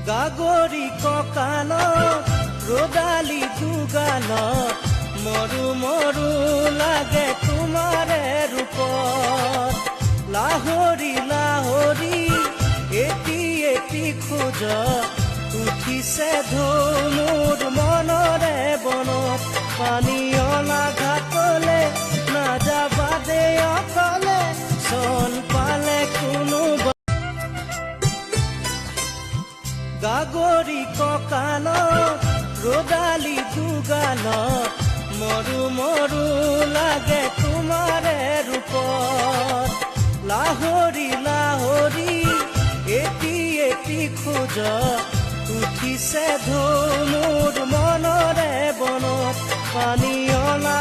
গাগৰি কঁকালত ৰদালি দুগালত মৰু মৰু লাগে তোমাৰে ৰূপত লাহৰি লাহৰি এটি এটি খোজ উঠিছে ঢৌ মোৰ মনৰে বনত পানী অলা ঘাটলে নাযাবা দে অকলে চন পালে কোনোবা গাগৰি কঁকালত ৰদালি দুগালত মৰু মৰু লাগে তোমাৰে ৰূপত লাহৰি লাহৰি এটি এটি খোজ উঠিছে ঢৌ মোৰ মনৰে বনত পানী অলা